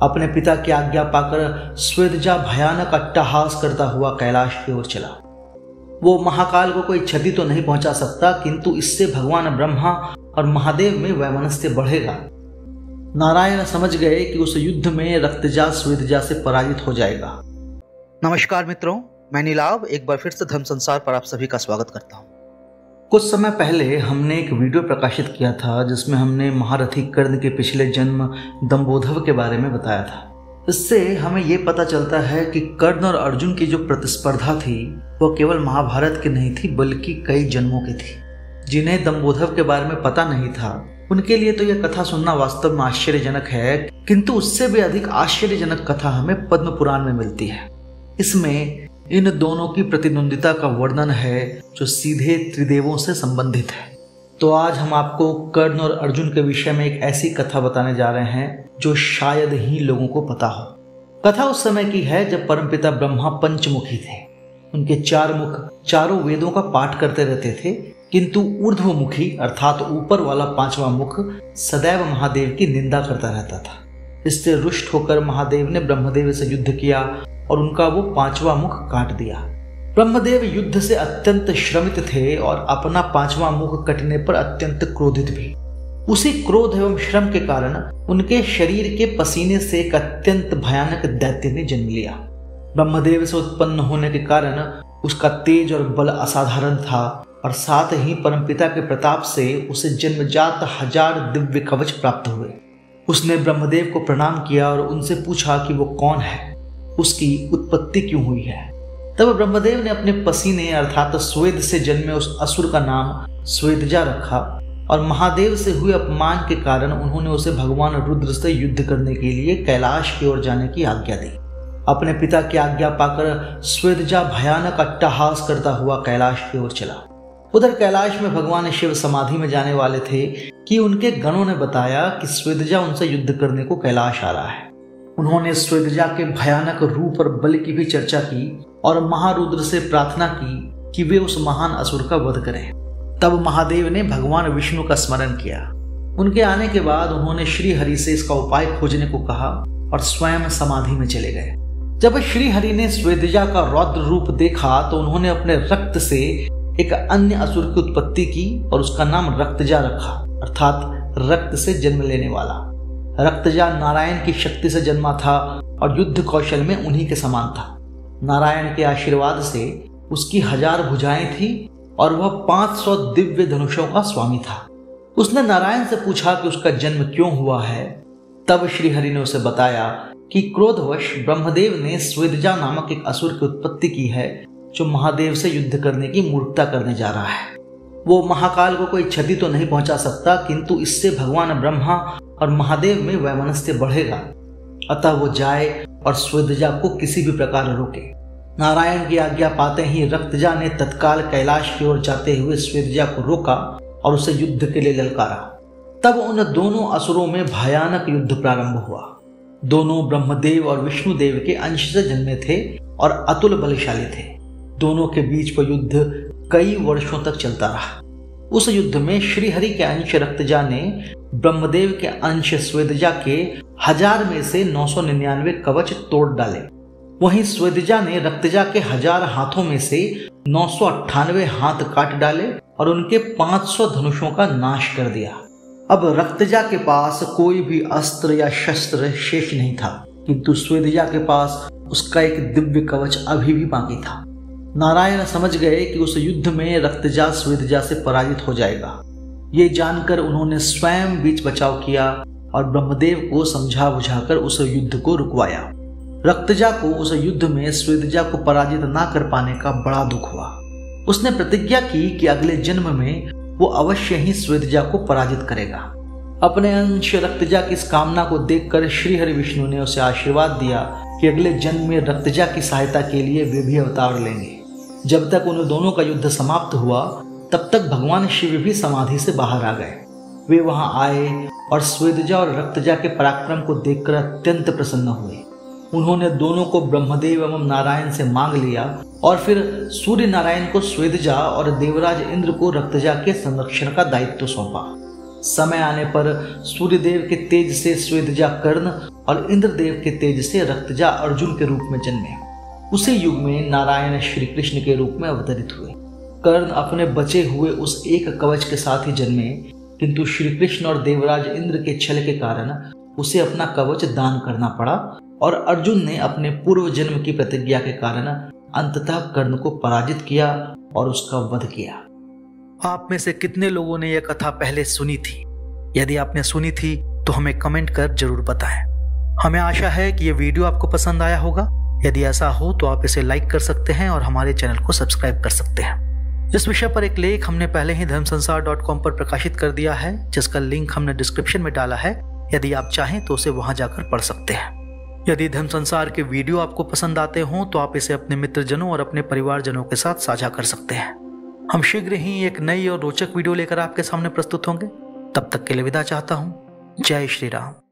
अपने पिता की आज्ञा पाकर स्वेदजा भयानक अट्टहास करता हुआ कैलाश की ओर चला। वो महाकाल को कोई क्षति तो नहीं पहुंचा सकता, किंतु इससे भगवान ब्रह्मा और महादेव में वैमनस्य बढ़ेगा। नारायण समझ गए कि उस युद्ध में रक्तजा स्वेदजा से पराजित हो जाएगा। नमस्कार मित्रों, मैं नीलाभ एक बार फिर से धर्म संसार पर आप सभी का स्वागत करता हूँ। कुछ समय पहले हमने एक वीडियो प्रकाशित किया था जिसमें हमने महारथी कर्ण के पिछले जन्म दंबोधव के बारे में बताया था। इससे हमें ये पता चलता है कि कर्ण और अर्जुन की जो प्रतिस्पर्धा थी वो केवल महाभारत की नहीं थी बल्कि कई जन्मों की थी। जिन्हें दंबोधव के बारे में पता नहीं था उनके लिए तो यह कथा सुनना वास्तव में आश्चर्यजनक है, किंतु उससे भी अधिक आश्चर्यजनक कथा हमें पद्म पुराण में मिलती है। इसमें इन दोनों की प्रतिद्वंदिता का वर्णन है जो सीधे त्रिदेवों से संबंधित है। तो आज हम आपको कर्ण और अर्जुन के विषय में एक ऐसी कथा बताने जा रहे हैं जो शायद ही लोगों को पता हो। कथा उस समय की है जब परमपिता ब्रह्मा पंचमुखी थे। उनके 4 मुख चारों वेदों का पाठ करते रहते थे, किंतु ऊर्ध्वमुखी अर्थात ऊपर वाला 5वां मुख सदैव महादेव की निंदा करता रहता था। इससे रुष्ट होकर महादेव ने ब्रह्मदेव से युद्ध किया और उनका वो 5वां मुख काट दिया। ब्रह्मदेव युद्ध से अत्यंत श्रमित थे और अपना 5वां मुख कटने पर अत्यंत क्रोधित भी। उसी क्रोध एवं श्रम के कारण उनके शरीर के पसीने से एक अत्यंत भयानक दैत्य ने जन्म लिया। ब्रह्मदेव से उत्पन्न होने के कारण उसका तेज और बल असाधारण था और साथ ही परमपिता के प्रताप से उसे जन्मजात 1000 दिव्य कवच प्राप्त हुए। उसने ब्रह्मदेव को प्रणाम किया और उनसे पूछा कि वो कौन है, उसकी उत्पत्ति क्यों हुई है। तब ब्रह्मदेव ने अपने पसीने अर्थात स्वेद से जन्मे उस असुर का नाम स्वेदजा रखा और महादेव से हुए अपमान के कारण उन्होंने उसे भगवान रुद्र से युद्ध करने के लिए कैलाश की ओर जाने की आज्ञा दी। अपने पिता की आज्ञा पाकर स्वेदजा भयानक अट्टहास करता हुआ कैलाश की ओर चला। उधर कैलाश में भगवान शिव समाधि में जाने वाले थे कि उनके गणों ने बताया कि स्वेदजा उनसे युद्ध करने को कैलाश आ रहा है। उन्होंने स्वेदजा के भयानक रूप और बल की भी चर्चा की और महारुद्र से प्रार्थना की कि वे उस महान असुर का वध करें। तब महादेव ने भगवान विष्णु का स्मरण किया। उनके आने के बाद उन्होंने श्री हरि से इसका उपाय खोजने को कहा और स्वयं समाधि में चले गए। जब श्री हरि ने स्वेदजा का रौद्र रूप देखा तो उन्होंने अपने रक्त से एक अन्य असुर की उत्पत्ति की और उसका नाम रक्तजा रखा अर्थात रक्त से जन्म लेने वाला। रक्तजा नारायण की शक्ति से जन्मा था और युद्ध कौशल में उन्हीं के समान था। नारायण के आशीर्वाद से उसकी 1000 भुजाएं थी और वह 500 दिव्य धनुषों का स्वामी था। उसने नारायण से पूछा कि उसका जन्म क्यों हुआ है। तब श्रीहरि ने उसे बताया कि क्रोधवश ब्रह्मदेव ने स्वेदजा नामक एक असुर की उत्पत्ति की है जो महादेव से युद्ध करने की मूर्खता करने जा रहा है। वो महाकाल को कोई क्षति तो नहीं पहुंचा सकता, किंतु इससे भगवान ब्रह्मा और महादेव में वैमनस्य बढ़ेगा। अतः वो जाए और स्वेदजा को किसी भी प्रकार रोके। नारायण की आज्ञा पाते ही रक्तजा ने तत्काल कैलाश की ओर जाते हुए स्वेदजा को रोका और उसे युद्ध के लिए ललकारा। तब उन दोनों असुरों में भयानक युद्ध प्रारंभ हुआ। दोनों ब्रह्मदेव और विष्णुदेव के अंश से जन्मे थे और अतुल बलशाली थे। दोनों के बीच वह युद्ध कई वर्षों तक चलता रहा। उस युद्ध में श्रीहरि के अंश रक्तजा ने ब्रह्मदेव के अंश स्वेदजा के 1000 में से 999 कवच तोड़ डाले। वहीं स्वेदजा ने रक्तजा के 1000 हाथों में से 998 हाथ काट डाले और उनके 500 धनुषों का नाश कर दिया। अब रक्तजा के पास कोई भी अस्त्र या शस्त्र शेष नहीं था, किंतु स्वेदजा के पास उसका एक दिव्य कवच अभी भी बाकी था। नारायण समझ गए कि उस युद्ध में रक्तजा स्वेदजा से पराजित हो जाएगा। ये जानकर उन्होंने स्वयं बीच बचाव किया और ब्रह्मदेव को समझा बुझाकर उस युद्ध को रुकवाया। रक्तजा को उस युद्ध में स्वेदजा को पराजित ना कर पाने का बड़ा दुख हुआ। उसने प्रतिज्ञा की कि अगले जन्म में वो अवश्य ही स्वेदजा को पराजित करेगा। अपने अंश रक्तजा की इस कामना को देखकर श्रीहरि विष्णु ने उसे आशीर्वाद दिया कि अगले जन्म में रक्तजा की सहायता के लिए वे भी अवतार लेंगे। जब तक उन दोनों का युद्ध समाप्त हुआ तब तक भगवान शिव भी समाधि से बाहर आ गए। वे वहां आए और स्वेदजा और रक्तजा के पराक्रम को देखकर अत्यंत प्रसन्न हुए। उन्होंने दोनों को ब्रह्मदेव एवं नारायण से मांग लिया और फिर सूर्य नारायण को स्वेदजा और देवराज इंद्र को रक्तजा के संरक्षण का दायित्व सौंपा। समय आने पर सूर्यदेव के तेज से स्वेदजा कर्ण और इंद्रदेव के तेज से रक्तजा अर्जुन के रूप में जन्मे। उसी युग में नारायण श्री कृष्ण के रूप में अवतरित हुए। कर्ण अपने बचे हुए उस एक कवच के साथ ही जन्मे, किंतु श्री कृष्ण और देवराज इंद्र के छल के कारण उसे अपना कवच दान करना पड़ा और अर्जुन ने अपने पूर्व जन्म की प्रतिज्ञा के कारण अंततः कर्ण को पराजित किया और उसका वध किया। आप में से कितने लोगों ने यह कथा पहले सुनी थी? यदि आपने सुनी थी तो हमें कमेंट कर जरूर बताएं। हमें आशा है कि यह वीडियो आपको पसंद आया होगा। यदि ऐसा हो तो आप इसे लाइक कर सकते हैं और हमारे चैनल को सब्सक्राइब कर सकते हैं। इस विषय पर एक लेख हमने पहले ही धर्मसंसार.com पर प्रकाशित कर दिया है, जिसका लिंक हमने डिस्क्रिप्शन में डाला है। यदि आप चाहें तो उसे वहां जाकर पढ़ सकते हैं। यदि धर्म संसार के वीडियो आपको पसंद आते हों तो आप इसे अपने मित्रजनों और अपने परिवारजनों के साथ साझा कर सकते हैं। हम शीघ्र ही एक नई और रोचक वीडियो लेकर आपके सामने प्रस्तुत होंगे। तब तक के लिए विदा चाहता हूं। जय श्री राम।